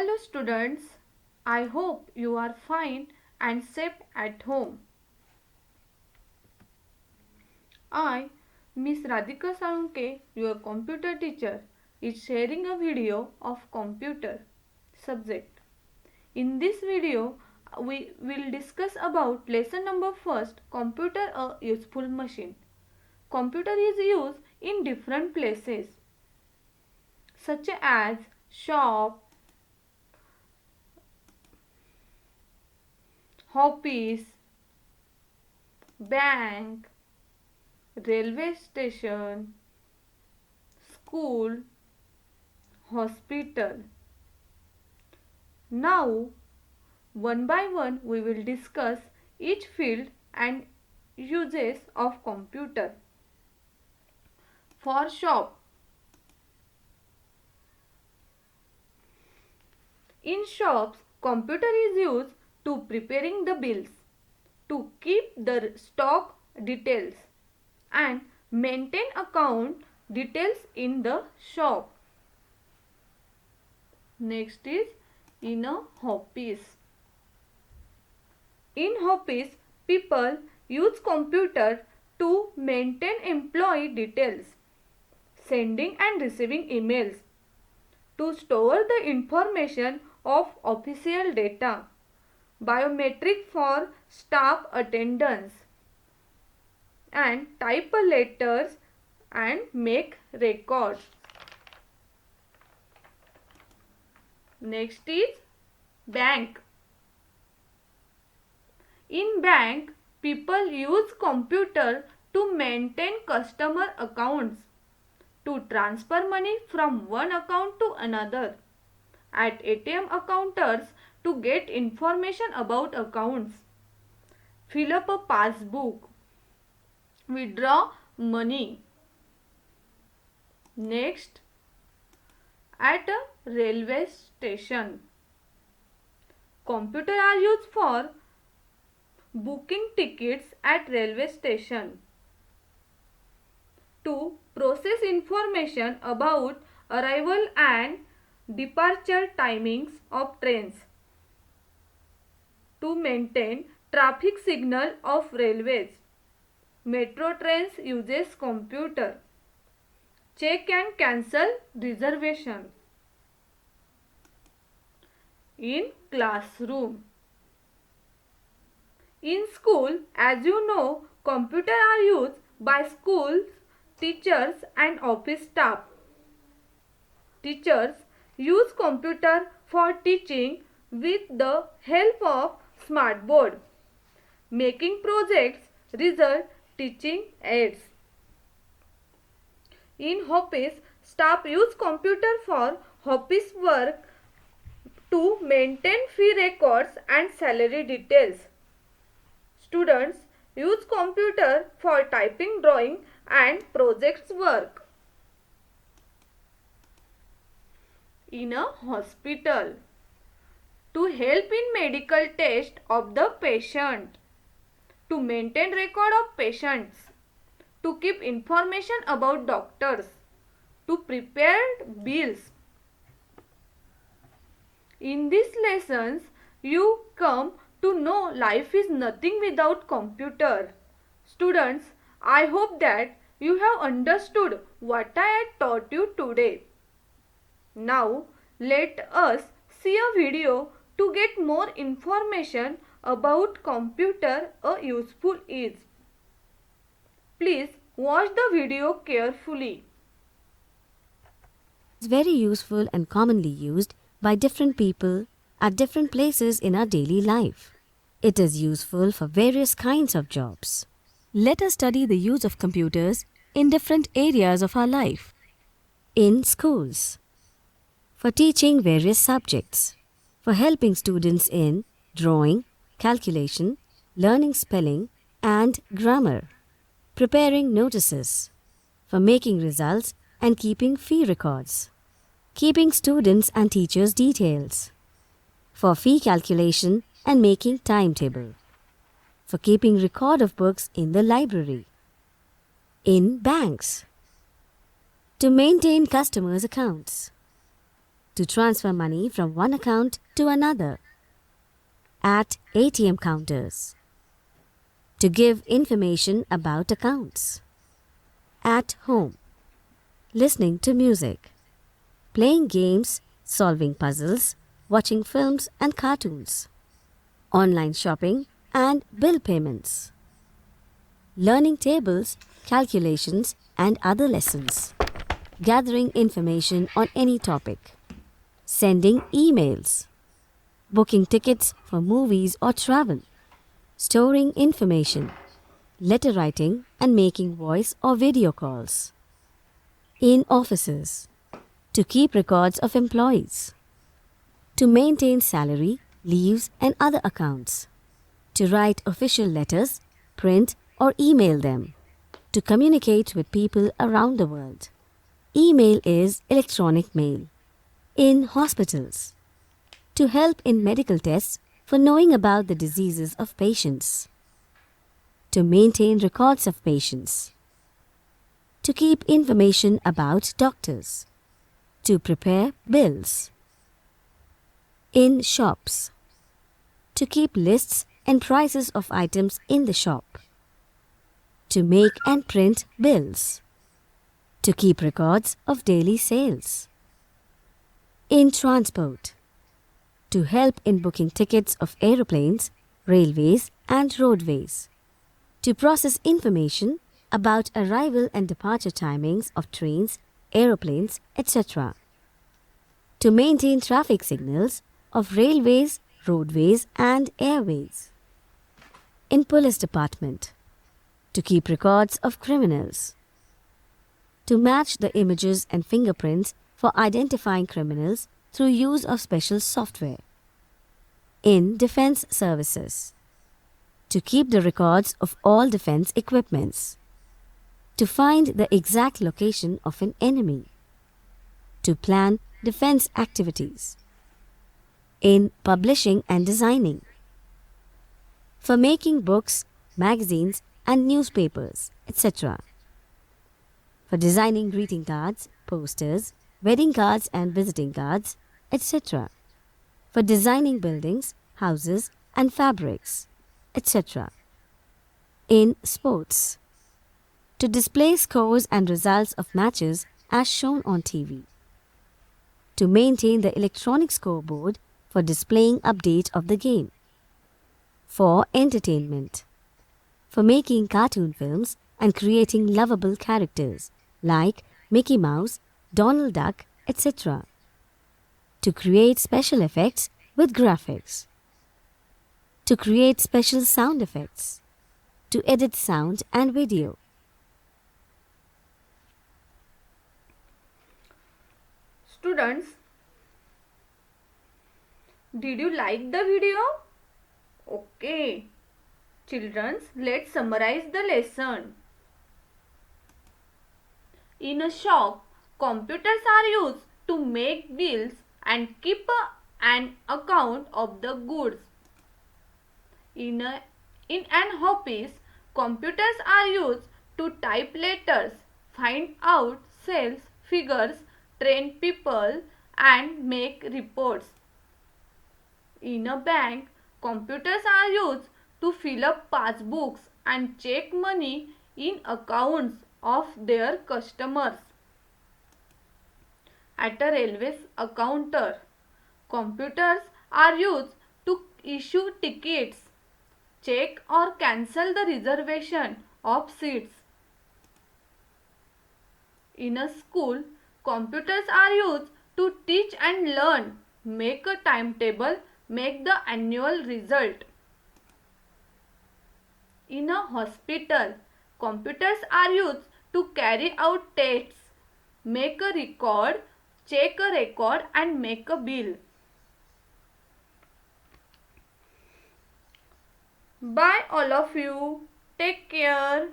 Hello students, I hope you are fine and safe at home. I, Miss Radhika Salunke, your computer teacher, is sharing a video of computer subject. In this video, we will discuss about lesson number first, computer a useful machine. Computer is used in different places such as shop, office, bank, railway station, school, hospital. Now, one by one we will discuss each field and uses of computer. For shop, in shops, computer is used to preparing the bills, to keep the stock details and maintain account details in the shop. Next is in a office. In office, people use computer to maintain employee details, sending and receiving emails, to store the information of official data, biometric for staff attendance, and type letters and make records. Next is bank. In bank, people use computer to maintain customer accounts, to transfer money from one account to another, at ATM counters to get information about accounts, fill up a passbook, withdraw money. Next, at a railway station, computers are used for booking tickets at railway station, to process information about arrival and departure timings of trains, to maintain traffic signal of railways. Metro trains uses computer. Check and cancel reservation. In classroom. In school, as you know, computers are used by schools, teachers and office staff. Teachers use computer for teaching with the help of smart board, making projects, result, teaching aids. In office, staff use computer for office work to maintain fee records and salary details. Students use computer for typing, drawing and projects work. In a hospital, to help in medical test of the patient, to maintain record of patients, to keep information about doctors, to prepare bills. In these lessons, you come to know life is nothing without computer. Students, I hope that you have understood what I had taught you today. Now, let us see a video to get more information about computer a useful is. Please watch the video carefully. It's very useful and commonly used by different people at different places in our daily life. It is useful for various kinds of jobs. Let us study the use of computers in different areas of our life. In schools, for teaching various subjects, for helping students in drawing, calculation, learning spelling and grammar, preparing notices, for making results and keeping fee records, keeping students and teachers' details, for fee calculation and making timetable, for keeping record of books in the library, in banks, to maintain customers' accounts, to transfer money from one account to another. At ATM counters. To give information about accounts. At home. Listening to music. Playing games, solving puzzles, watching films and cartoons. Online shopping and bill payments. Learning tables, calculations and other lessons. Gathering information on any topic. Sending emails. Booking tickets for movies or travel. Storing information. Letter writing and making voice or video calls. In offices. To keep records of employees. To maintain salary, leaves and other accounts. To write official letters, print or email them. To communicate with people around the world. Email is electronic mail. In hospitals. To help in medical tests for knowing about the diseases of patients. To maintain records of patients. To keep information about doctors. To prepare bills. In shops. To keep lists and prices of items in the shop. To make and print bills. To keep records of daily sales. In transport. To help in booking tickets of aeroplanes, railways and roadways. To process information about arrival and departure timings of trains, aeroplanes, etc. To maintain traffic signals of railways, roadways and airways. In police department. To keep records of criminals. To match the images and fingerprints for identifying criminals through use of special software. In defense services. To keep the records of all defense equipments. To find the exact location of an enemy. To plan defense activities. In publishing and designing. For making books, magazines and newspapers, etc. For designing greeting cards, posters, wedding cards and visiting cards, etc. For designing buildings, houses and fabrics, etc. In sports. To display scores and results of matches as shown on TV. To maintain the electronic scoreboard for displaying update of the game. For entertainment. For making cartoon films and creating lovable characters like Mickey Mouse, Donald Duck, etc. To create special effects with graphics. To create special sound effects. To edit sound and video. Students, did you like the video? Okay. Children, let's summarize the lesson. In a shop, computers are used to make bills and keep an account of the goods. In an office, computers are used to type letters, find out sales figures, train people and make reports. In a bank, computers are used to fill up passbooks and check money in accounts of their customers. At a railway counter, computers are used to issue tickets, check or cancel the reservation of seats. In a school, computers are used to teach and learn, make a timetable, make the annual result. In a hospital, computers are used to carry out tests, make a record, check a record and make a bill. Bye all of you. Take care.